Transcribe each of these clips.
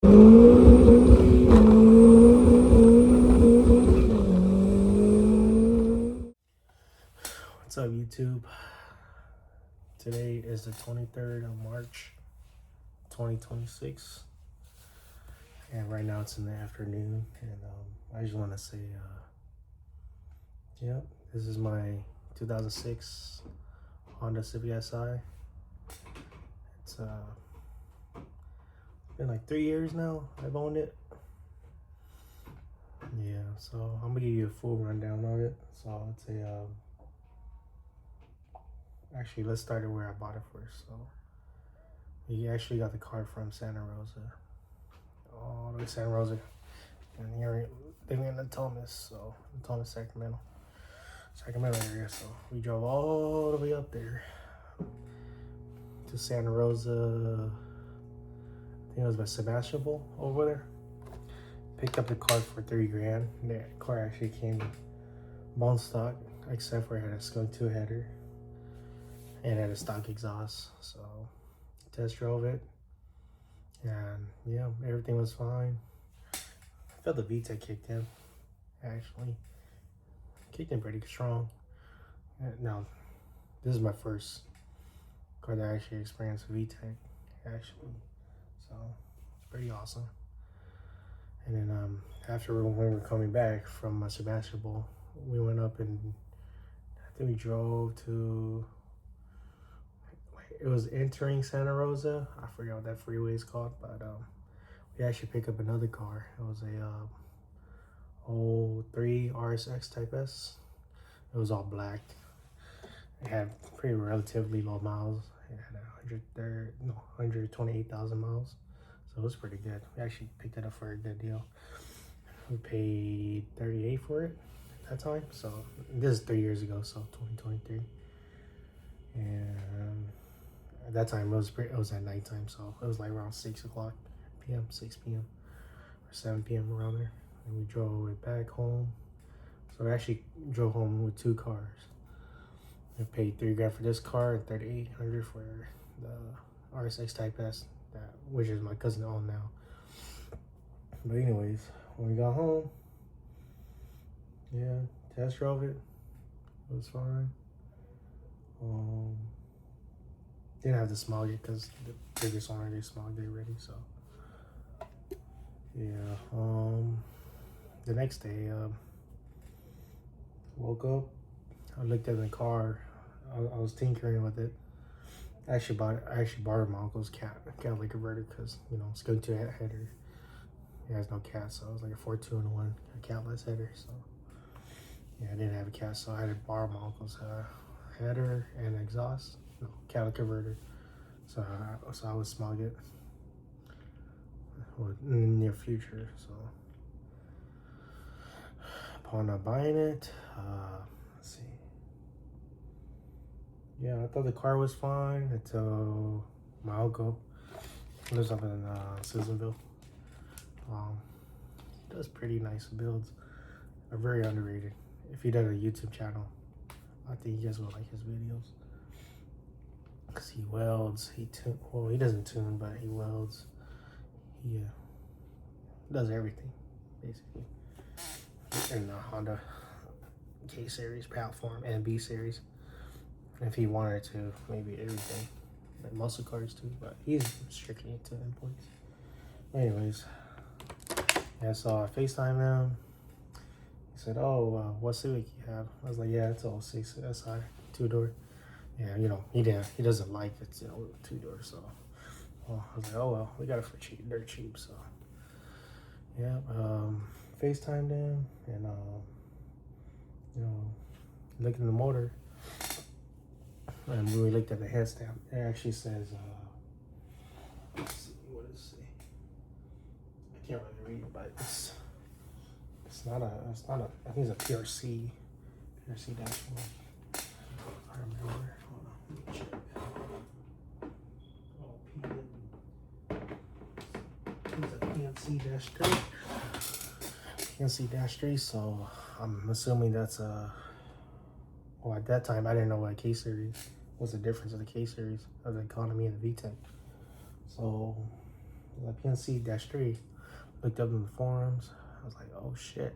What's up, YouTube? Today is the 23rd of March, 2026, and right now it's in the afternoon. And I just want to say, yeah, this is my 2006 Honda Civic Si. It's been like 3 years now I've owned it. Yeah, so I'm gonna give you a full rundown of it. So it's a actually, let's start at where I bought it first. So we actually got the car from Santa Rosa, all the way to Santa Rosa, and here living in the Thomas, Sacramento area. So we drove all the way up there to Santa Rosa. I think it was by Sebastopol over there. Picked up the car for $30,000. The car actually came bone stock, except for it had a skunk 2 header and had a stock exhaust. So test drove it, and yeah, everything was fine. I felt the Vtec kicked in, actually. Kicked in pretty strong. Now, this is my first car that I actually experienced Vtec, actually. So it's pretty awesome. And then after when we were coming back from Sebastopol, we went up and I think we drove to, it was entering Santa Rosa. I forget what that freeway is called, but we actually picked up another car. It was a 03 RSX Type S. It was all black. It had pretty relatively low miles. It had 128,000 miles. So it was pretty good. We actually picked it up for a good deal. We paid $38,000 for it at that time. So this is 3 years ago, so 2023. And at that time it was at nighttime, so it was like around 6 p.m., 6 p.m. or 7 p.m. around there. And we drove it back home. So we actually drove home with 2 cars. I paid $3,000 for this car and $3,800 for the RSX Type S, which is my cousin own now. But anyways, when we got home, yeah, test drove it. It was fine. Didn't have to smog it because the previous owner, they smogged it already. So yeah. The next day, woke up. I looked at the car. I was tinkering with it. I actually borrowed my uncle's catalytic converter because, you know, it's going to a header. It has no cat, so it was like a 4-2-in-1, a catless header. So yeah, I didn't have a cat, so I had to borrow my uncle's header and exhaust, no, catalytic converter. So I would smog it in the near future. So upon buying it, let's see. Yeah, I thought the car was fine until my uncle lives up in Susanville. He does pretty nice builds. Are very underrated. If he does a YouTube channel, I think you guys will like his videos. Cause he welds, he doesn't tune, but he welds. He does everything, basically. In the Honda K series platform and B series. If he wanted to, maybe everything, like muscle cars too, but he's strictly into imports. Anyways, yeah, so I FaceTimed him. He said, "Oh, what Civic you have?" I was like, "Yeah, it's a 06 SI, 2-door." Yeah, you know, he doesn't like it, you know, 2-door. So, well, I was like, "Oh well, we got it for cheap, dirt cheap." So, yeah, FaceTimed him, and you know, looked in the motor. And when we looked at the head stamp, it actually says, let's see, what does it say? I can't really read it, but it's not a, I think it's a PRC dashboard. I remember, hold on, let me check. It's a PNC-3. PNC-3, so I'm assuming that's a, well, at that time, I didn't know what a K-Series, what's the difference of the K-Series, of the economy and the Vtec. So, like PNC-3. Looked up in the forums. I was like, oh shit.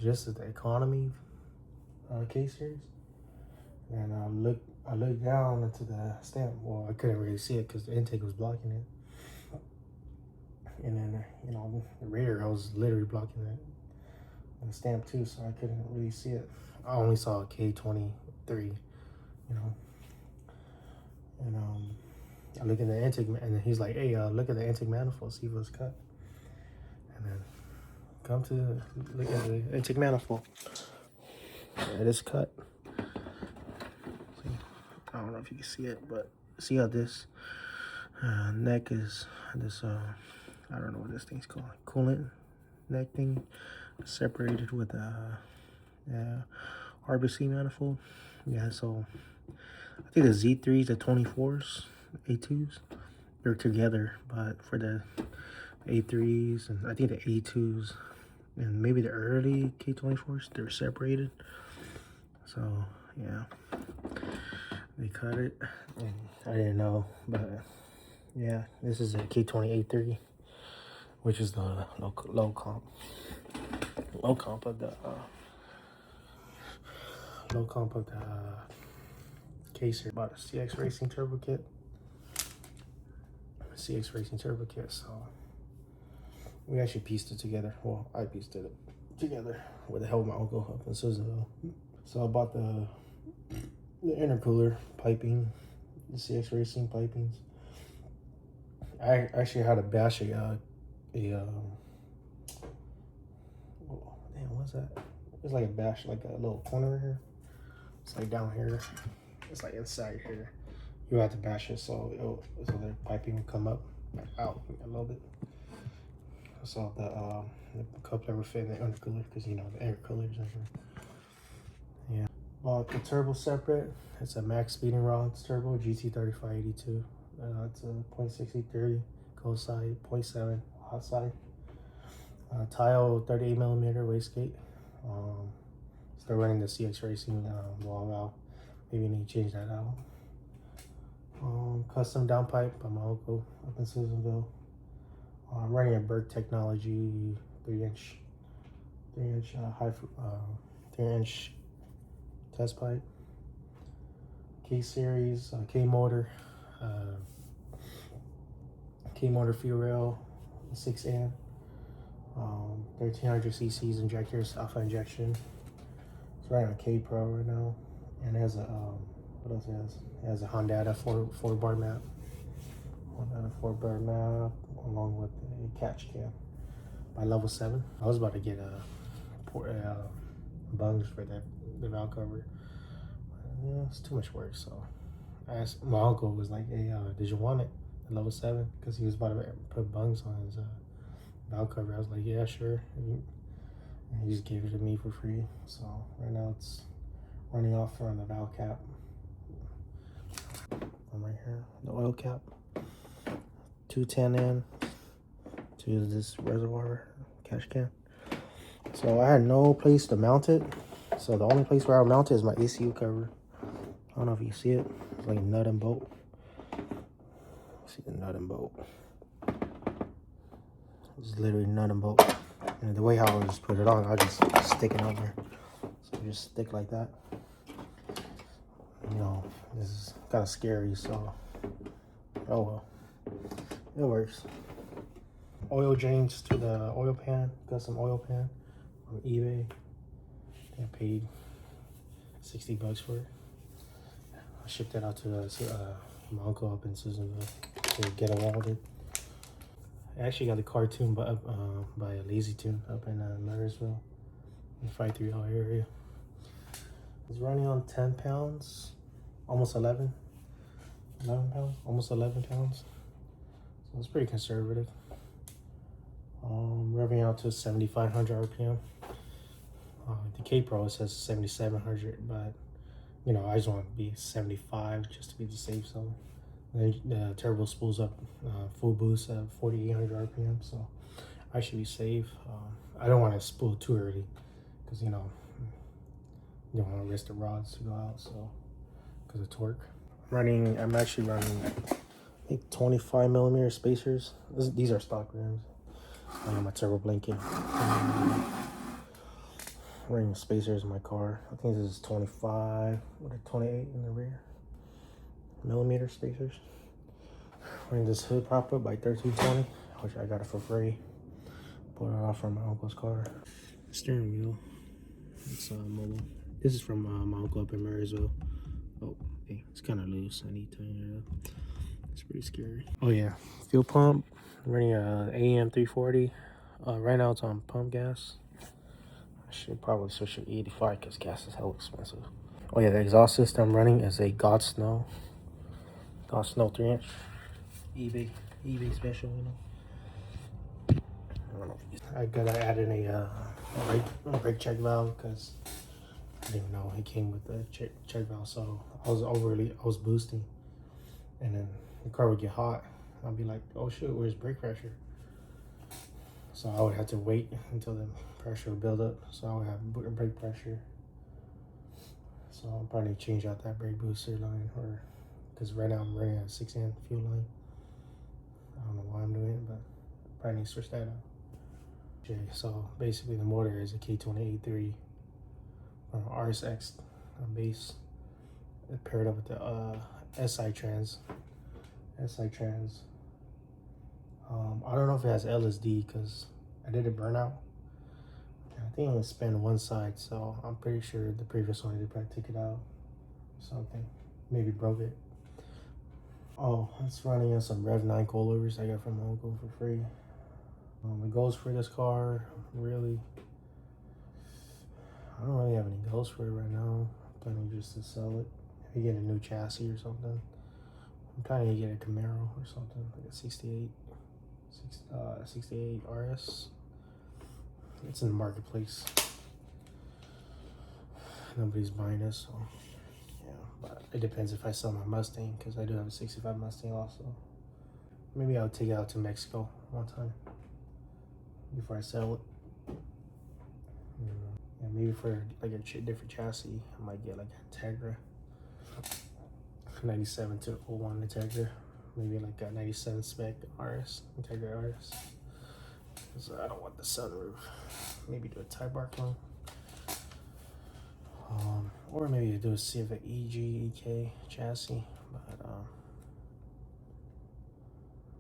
Just as the economy K-series. And I looked down into the stamp. Well, I couldn't really see it because the intake was blocking it. And then, you know, the rear, I was literally blocking it. And the stamp too, so I couldn't really see it. I only saw a K23, you know. And I look at the intake, and then he's like, hey, look at the intake manifold, see if it was cut. And then come to look at the intake manifold. Yeah, it is cut. See, I don't know if you can see it, but see how this neck is, this, I don't know what this thing's called, coolant neck thing, separated with RBC manifold. Yeah, so I think the Z3s, the 24s, A2s, they're together, but for the A3s and I think the A2s and maybe the early K24s, they're separated. So yeah, they cut it, and I didn't know, but yeah, this is a K20A3, which is the low comp of the case here. Bought a CX Racing Turbo Kit. So we actually pieced it together. Well, I pieced it together with the help of my uncle up in Susanville. So I bought the intercooler piping, the CX Racing pipings. I actually had to bash what's that? It's like a bash, like a little corner here. It's like down here. It's like inside here. You have to bash it so the piping will come up, like out a little bit. So the coupler will fit in the intercooler because you know the intercooler is in here. Yeah. Bought the turbo separate. It's a max speeding rods turbo GT3582. It's a .63 cold side, 0.7 hot side. Tile 38mm wastegate. Still running the CX Racing wall valve. Maybe need to change that out. Custom downpipe by my uncle up in Susanville. I'm running a Berg Technology 3-inch test pipe. K-series, K-motor fuel rail, 6 amp, 1300 cc's injectors, alpha injection. It's running a K-Pro right now, and it has a what else it has? It has a Honda 4-bar map. Honda 4-bar map along with a catch cam by level 7. I was about to get bungs for the valve cover. Yeah, it's too much work, so I asked my uncle, was like, hey, did you want it at level 7? Because he was about to put bungs on his valve cover. I was like, yeah, sure. And he just gave it to me for free. So right now it's running off from the valve cap. I'm right here, the oil cap. 210 to this reservoir catch can. So I had no place to mount it. So the only place where I'll mount it is my ECU cover. I don't know if you see it. It's like a nut and bolt. See the nut and bolt. It's literally nut and bolt. And the way how I just put it on, I just stick it on there. So just stick like that. You know, this is kind of scary, so oh well. It works. Oil drains to the oil pan. Got some oil pan from eBay. I paid $60 for it. I shipped it out to my uncle up in Susanville to get it welded. I actually got the cartoon by LAZYTUNED up in Marysville, in the 530 area. It's running on 10 pounds, almost 11 pounds, almost 11 pounds. So it's pretty conservative. Revving out to 7,500 RPM. The K-Pro says 7,700, but you know, I just want to be 75 just to be the safe zone. Then the turbo spools up full boost at 4,800 RPM, so I should be safe. I don't want to spool too early because you know you don't want to risk the rods to go out, so because of torque. I'm actually running think 25 millimeter spacers. These are stock rims. I got my turbo blanket. Ring spacers in my car. I think this is 25 with a 28 in the rear. Millimeter spacers. Ring this hood prop up by 1320, which I got it for free. Bought it off from my uncle's car. Steering wheel. It's mobile. This is from my uncle up in Marysville. Oh, hey, it's kind of loose. I need to tighten it up. It's pretty scary. Oh yeah, fuel pump. I'm running a AM 340. Right now it's on pump gas. I should probably switch to 85 because gas is hell expensive. Oh yeah, the exhaust system I'm running is a God Snow 3-inch. eBay special, you know. I don't know. I gotta add in a brake check valve because I didn't even know it came with the check valve. So I was boosting, and then the car would get hot. I'd be like, oh shoot, where's brake pressure? So I would have to wait until the pressure would build up. So I would have brake pressure. So I'll probably change out that brake booster line, or because right now I'm running a 6-amp fuel line. I don't know why I'm doing it, but probably need to switch that out. Okay, so basically the motor is a K20A3 from RSX base. It paired up with the SI trans. I don't know if it has LSD because I did a burnout. I think it only spanned one side, so I'm pretty sure the previous one did probably take it out or something. Maybe broke it. Oh, it's running on some Rev 9 coilovers I got from my uncle for free. The goals for this car, really, I don't really have any goals for it right now. I'm planning just to sell it. Maybe get a new chassis or something. I'm planning to get a Camaro or something, like a 68 RS. It's in the marketplace. Nobody's buying this, so yeah. But it depends if I sell my Mustang, because I do have a 65 Mustang also. Maybe I'll take it out to Mexico one time before I sell it. Yeah, maybe for like a different chassis, I might get like a Integra 97 to 01 Integra. Maybe like a 97 spec RS, Integra RS. Because I don't want the sunroof. Maybe do a Type R clone. Or maybe do a Civic EK chassis. But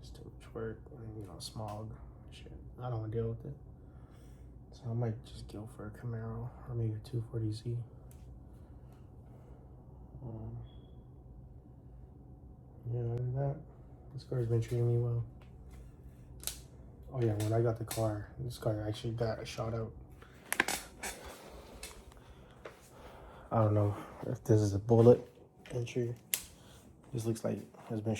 it's too much work, and, you know, smog, shit. I don't want to deal with it. So I might just go for a Camaro or maybe a 240Z. Yeah, other than that, this car's been treating me well. Oh yeah, when I got the car, this car actually got a shot out. I don't know if this is a bullet entry. This looks like has been.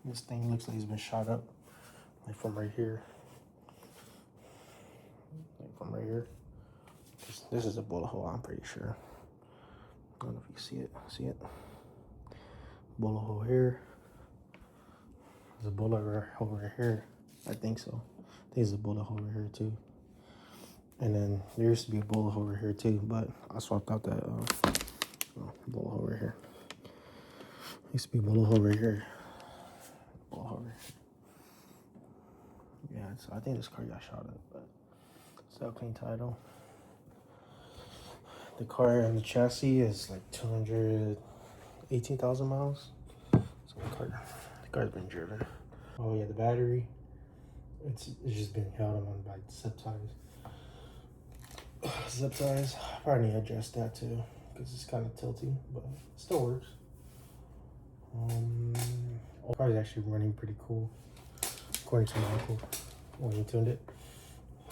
This thing looks like it's been shot up, like from right here. Like from right here. This is a bullet hole. I'm pretty sure. I don't know if you see it. See it? Bullet hole here. There's a bullet over here. I think so. I think there's a bullet hole over here too. And then there used to be a bullet hole over here too, but I swapped out that bullet hole over here. Used to be a bullet hole over here. Bullet hole over here. Yeah, so I think this car got shot up, but still clean title. The car and the chassis is like 218,000 miles. So the car's been driven. Oh yeah, the battery. It's just been held on by zip ties. Probably need to adjust that too, because it's kind of tilty, but it still works. The car is actually running pretty cool, according to my uncle when he tuned it.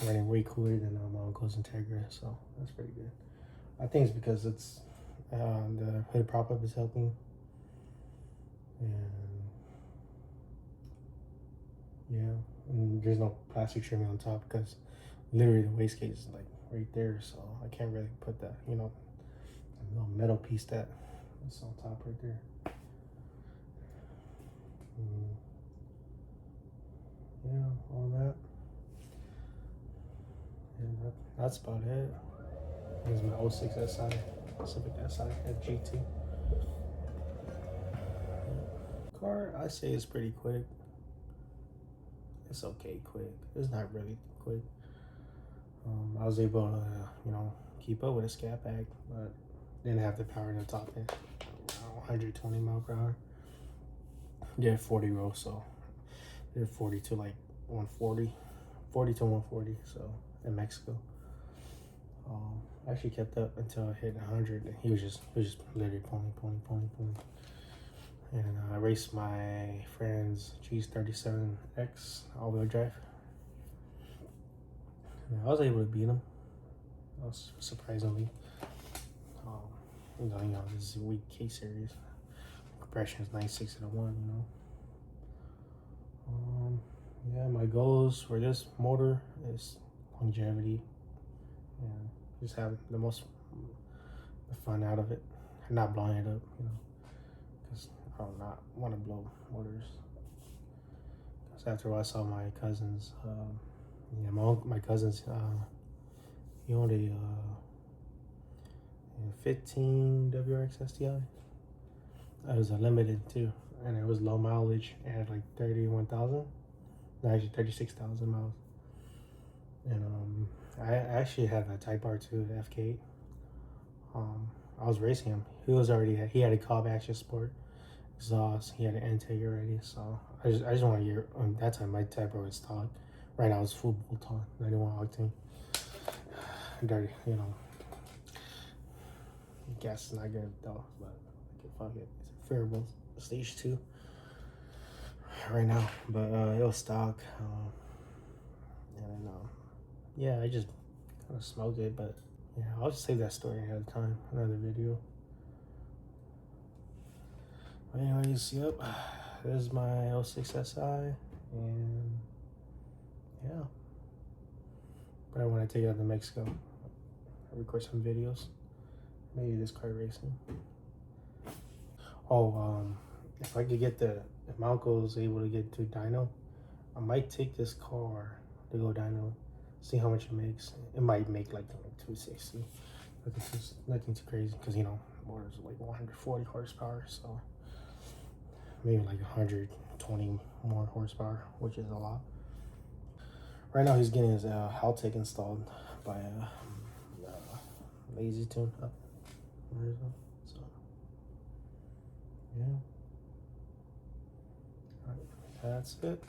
Running way cooler than my uncle's Integra, so that's pretty good. I think it's because it's the hood prop up is helping, and yeah, and there's no plastic trimming on top because literally the wastegate is like right there, so I can't really put that, you know, a little metal piece that's on top right there. Yeah, all that. And that's about it. This is my 06 SI, Civic SI at GT. car, I say it's pretty quick. It's okay quick. It's not really quick. I was able to, you know, keep up with a scat pack, but didn't have the power to top it. 120 mile per hour. Did 40 rows, so did 40 to like 140, 40 to 140. So in Mexico, I actually kept up until I hit 100. And he was just literally pulling. And I raced my friend's G37X all-wheel drive. And I was able to beat him. I was surprisingly. You know, this is a weak K series. Compression is 96 to 1. You know. Yeah, my goals for this motor is longevity and just have the most fun out of it, and not blowing it up. You know, because I do not want to blow motors. Because after a while, I saw my cousins. Yeah, my cousins. He owned a 15 WRX STI. It was a limited too, and it was low mileage. It had like 31,000, no, actually 36,000 miles. And I actually had a Type R2 FK8. I was racing him. He had a Cobb Action Sport exhaust. He had an intake already, so I just want to get. That time my Type R was stock. Right now it's full bolt on 91 octane. Dirty, you know. Gas is not good though, but fuck it. It's a variable stage 2 right now, but it was stock. And yeah, I just kind of smoked it, but yeah, I'll just save that story another time, another video. But anyways, yep, this is my 06 SI, and yeah. But I want to take it out to Mexico. I'll record some videos. Maybe this car racing. Oh, if I could get if my uncle is able to get to dyno, I might take this car to go dyno, see how much it makes. It might make like 260. Nothing too crazy, because you know, motor's like 140 horsepower, so maybe like 120 more horsepower, which is a lot. Right now he's getting his Vtec installed by LAZYTUNED. So yeah, all right, that's it.